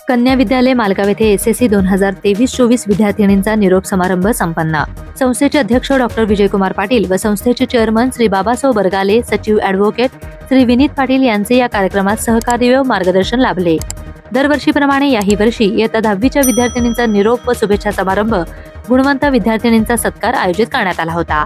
कन्या विद्यालय मालगाव येथे एसएससी 2023-24 विद्यार्थिनींचा निरोप समारंभ संपन्न। संस्थेचे अध्यक्ष डॉक्टर विजयकुमार पाटील व संस्थेचे चेअरमन श्री बाबासाहेब बरगाले, सचिव ॲडव्होकेट श्री विनीत पाटील यांचे या कार्यक्रमात सहकार्य व मार्गदर्शन लाभले। दरवर्षीप्रमाणे याही वर्षी इयत्ता 10वीच्या विद्यार्थिनींचा निरोप व शुभेच्छा समारंभ, गुणवंत विद्यार्थिनींचा सत्कार आयोजित करण्यात आला होता।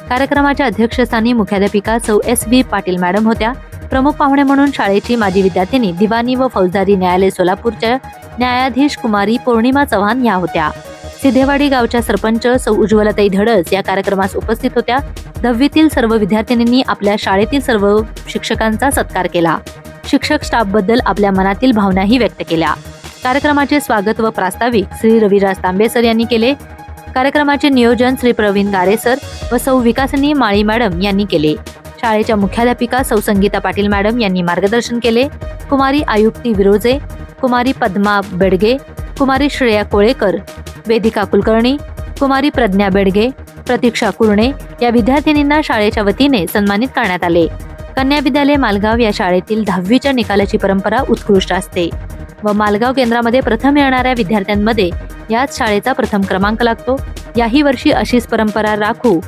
कार्यक्रमाच्या अध्यक्षस्थानी मुख्याध्यापिका सौ एस.व्ही. पाटील मॅडम होत्या। प्रमुख पाहुणे म्हणून शाळेची माजी विद्यार्थिनी दिवाणी व फौजदारी न्यायालय सोलापूरच्या न्यायाधीश कुमारी पौर्णिमा चव्हाण ह्या होत्या। सिद्धेवाडी गावच्या सरपंच सौ उज्ज्वलताई धडस या कार्यक्रमास उपस्थित होत्या। 10वीतील सर्व विद्यार्थिनींनी आपल्या शाळेतील सर्व शिक्षकांचा सत्कार केला। शिक्षक स्टाफ बद्दल आपल्या मनातील भावनाही व्यक्त केल्या। कार्यक्रमाचे स्वागत व प्रास्ताविक श्री रविराज तांबे सर यांनी केले। कार्यक्रमाचे नियोजन श्री प्रवीण गारे सर व सौ विकासनी माळी मॅडम यांनी केले। शाळेच्या मुख्याध्यापिका सौ संगीता पाटील मॅडम यांनी मार्गदर्शन केले। कुमारी आयुक्ती विरोजे, कुमारी पद्मा बेडगे, कुमारी श्रेया कोळेकर, वेदिका कुलकर्णी, कुमारी प्रज्ञा बेडगे, प्रतीक्षा कुरणे या विद्यार्थिनींना शाळेच्या वतीने सन्मानित करण्यात आले। कन्या विद्यालय मालगाव या शाळेतील 10वीच्या निकालाची परंपरा उत्कृष्ट असते व मालगाव केंद्रामध्ये प्रथम येणाऱ्या विद्यार्थ्यांमध्ये याच शाळेचा प्रथम क्रमांक लागतो। याही वर्षी अशीच परंपरा राखू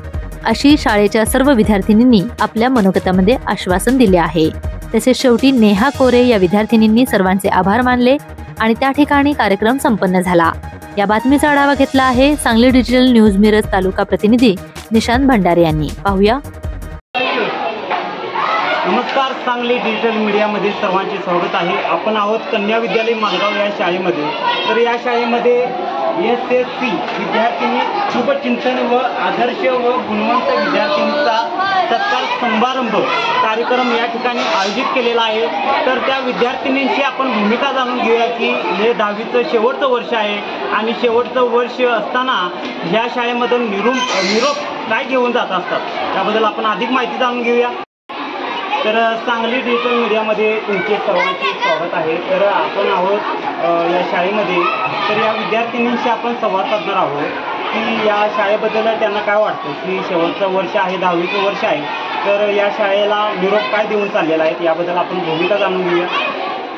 अशी शाळेच्या सर्व विद्यार्थिनींनी आपल्या मनोगतामध्ये आश्वासन दिले आहे। तसेच शेवटी नेहा कोरे या विद्यार्थिनींनी सर्वांचे आभार मानले आणि त्या ठिकाणी कार्यक्रम संपन्न झाला। या बातमीचा आढावा घेतला आहे सांगली डिजिटल न्यूज मिरज तालुका प्रतिनिधी निशांत भंडारे यांनी। पाहूया। नमस्कार, सांगली डिजिटल मीडियामध्ये सर्वांचे स्वागत आहे। आपण आहोत कन्या विद्यालय मालगाव या शाळेमध्ये। तर या शाळेमध्ये एसएससी विद्यार्थिनी शुभचिंतन व आदर्श व गुणवंत विद्यार्थिनींचा सत्कार समारंभ कार्यक्रम या ठिकाणी आयोजित केलेला आहे। तर त्या विद्यार्थिनींची आपण भूमिका जाणून घेऊया की हे 10वीचं शेवटचं वर्ष आहे आणि शेवटचं वर्ष असताना या शाळेमधून निरोप काय घेऊन जात असतात त्याबद्दल आपण अधिक माहिती जाणून घेऊया। तर सांगली डिजिटल मीडियामध्ये तुमचे सर्वांचे स्वागत आहे। तर आपण आहोत या शाळेमध्ये। तर या विद्यार्थिनींशी आपण संवाद साधणार आहोत की या शाळेबद्दल त्यांना काय वाटतं की शेवटचं वर्ष आहे, 10वीचं वर्ष आहे, तर या शाळेला निरोप काय देऊन चाललेला आहे याबद्दल आपण भूमिका जाणून घेऊया।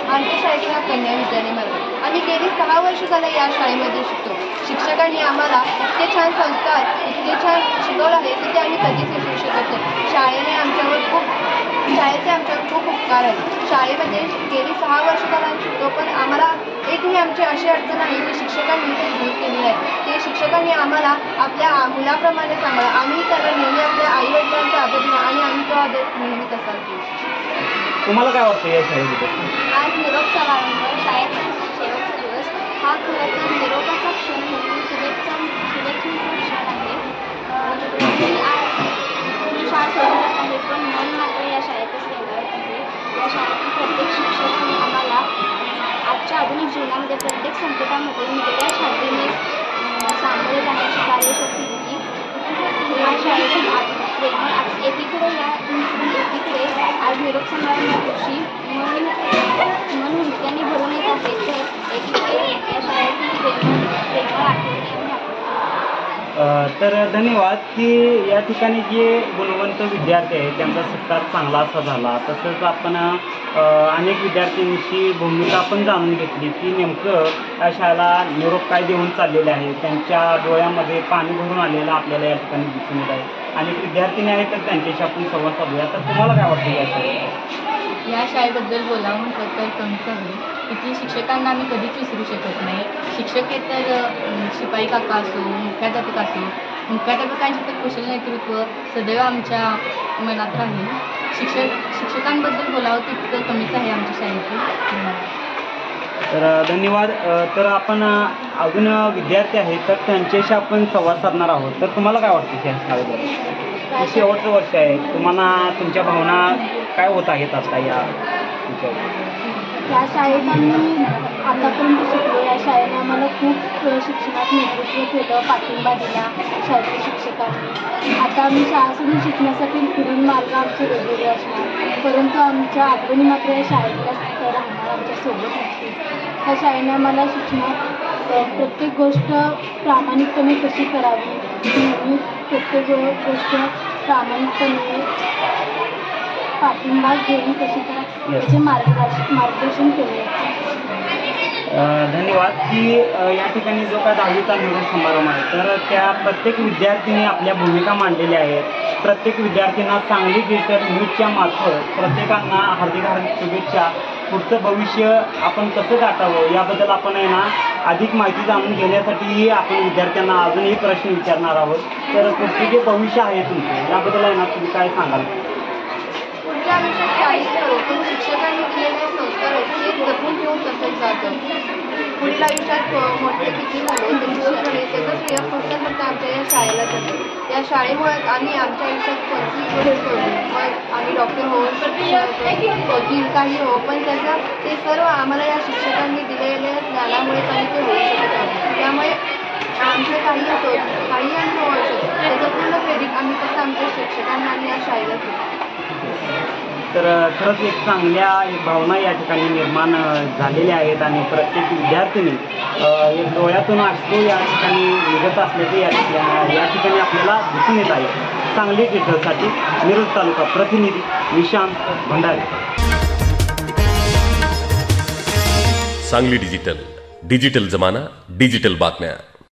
आमच्या शाळेचं नाव कन्या विद्यालय मालगाव। आम्ही गेली 6 वर्ष झालं या शाळेमध्ये शिकतो। शिक्षकांनी आम्हाला इतके छान संस्कार, इतके छान शिकवलं आहे की ते आम्ही कधीच विसरू शकत नाही। शाळेचे आमच्यावर खूप उपकार आहेत। शाळेमध्ये गेली 6 वर्ष झालं आम्ही शिकतो, पण आम्हाला एकही आमची अशी अडचण आहे की शिक्षकांनी ते दूर केली आहे। ते शिक्षकांनी आम्हाला आपल्या मुलाप्रमाणे सांभाळा। आम्ही त्यांना नेहमी आपल्या आईवडिलांचा आदर दिला आणि आम्ही तो आदर नेहमी तसाच देऊ। तुम्हाला काय वाटतं या शाळेबद्दल? आज निरोप समारंभ, शाळेचा शेवटचा दिवस हा खरं तर निरोपाचा क्षण म्हणून शुभेच्छांचा क्षण आहे। मी शाळा सोडत आहे, पण मन मात्र या शाळेतच रेंगाळत आहे। या शाळेतील प्रत्येक शिक्षकांनी आम्हाला आजच्या आधुनिक जीवनामध्ये प्रत्येक संकटामध्ये निगड्या छातीने सामोरे जाण्याची कार्यशक्ती दिली। या शाळेतील एकीकडे आज निरोप समारंभ दिवशी मन हुंदक्याने भरून येत आहे, तर एकीकडे या शाळेतील प्रेमळ आठवणी आम्ही तर धन्यवाद की या ठिकाणी जे गुणवंत विद्यार्थी आहेत त्यांचा सत्कार चांगला असा झाला। तसंच आपण अनेक विद्यार्थ्यांची भूमिका आपण जाणून घेतली की नेमकं या शाळेला निरोप काय देऊन चाललेले आहे। त्यांच्या डोळ्यामध्ये पाणी भरून आलेलं आपल्याला या ठिकाणी दिसून येत आहे। अनेक विद्यार्थिनी आहेत तर त्यांच्याशी आपण संवाद साधूया। तर तुम्हाला काय वाटतं या शाळेत? या शाळेबद्दल बोलावं म्हटलं तर कमीच आहे। इथली शिक्षकांना आम्ही कधीच विसरू शकत नाही। शिक्षक हे तर शिपाई काका असो, मुख्याध्यापिका असो, मुख्याध्यापिकांचे तर कुशल नेतृत्व सदैव आमच्या मनात राहील। शिक्षकांबद्दल बोलावं तितकं कमीच आहे आमच्या शाळेतील। तर धन्यवाद। तर आपण अजून विद्यार्थी आहेत तर त्यांच्याशी आपण संवाद साधणार आहोत। तर तुम्हाला काय वाटतं या शाळेबद्दल? शेवटचं वर्ष आहे, तुम्हाला तुमच्या भावना काय होत आहेत आता या शाळेत आम्ही आतापर्यंत शिकलो। या शाळेने आम्हाला खूप शिक्षणात नेतृत्व केलं, पाठिंबा दिला शाळेच्या शिक्षकांनी। आता आम्ही शाळा सोडून शिकण्यासाठी पुढील मार्ग आमचे वेगवेगळे असणार, परंतु आमच्या आठवणी मात्र या शाळेतल्याच राहणार, आमच्यासोबत असतील। ह्या शाळेने आम्हाला शिक्षणात प्रत्येक गोष्ट प्रामाणिकपणे कशी करावी, प्रत्येक गोष्ट प्रामाणिकपणे पाठिंबा घेऊन कशी त्याचे मार्गदर्शन केले। धन्यवाद. की या ठिकाणी जो काय 10वीचा निरोप समारंभ आहे तर त्या प्रत्येक विद्यार्थ्यांनी आपल्या भूमिका मांडलेल्या आहेत. प्रत्येक विद्यार्थ्यांना सांगली डिजिटल न्यूजच्या मार्फत प्रत्येकांना हार्दिक शुभेच्छा. पुढचं भविष्य आपण कसं गाठावं याबद्दल आपण आहे ना अधिक माहिती जाणून घेण्यासाठीही आपण विद्यार्थ्यांना अजूनही प्रश्न विचारणार आहोत. तर पुढचे जे भविष्य आहे तुमचं याबद्दल आहे ना तुम्ही काय सांगाल? पुढच्या आयुष्यात काही करो पण शिक्षकांनी दिलेले संस्कार आहेत ते जपून ठेवून तसंच जातं. पुढील आयुष्यात मोठे किती झालो तरी शिक्षकांनी त्याचं श्रेय फक्त आमच्या या शाळेला जातं. या शाळेमुळे आम्ही आमच्या आयुष्यात कोणतीही गोष्ट करू मग आम्ही डॉक्टर होऊ वकील काही हो पण त्याचं ते सर्व आम्हाला या शिक्षकांनी दिलेल्या ज्ञानामुळेच आम्ही ते होऊ शकत आहोत. त्यामुळे आमचं काही असो काही आमचं होऊ शकतो त्याचं पूर्ण क्रेडिट आम्ही फक्त आमच्या शिक्षकांना आणि या शाळेला देतो. तर खरंच एक चांगल्या भावना या ठिकाणी निर्माण झालेल्या आहेत आणि प्रत्येक विद्यार्थ्यांनी एक डोळ्यातून अश्रू या ठिकाणी निघत असल्याचे या ठिकाणी आपल्याला दिसून येत आहे. सांगली डिजिटलसाठी मिरज तालुका प्रतिनिधी निशांत भंडारे. सांगली डिजिटल, डिजिटल जमाना, डिजिटल बातम्या.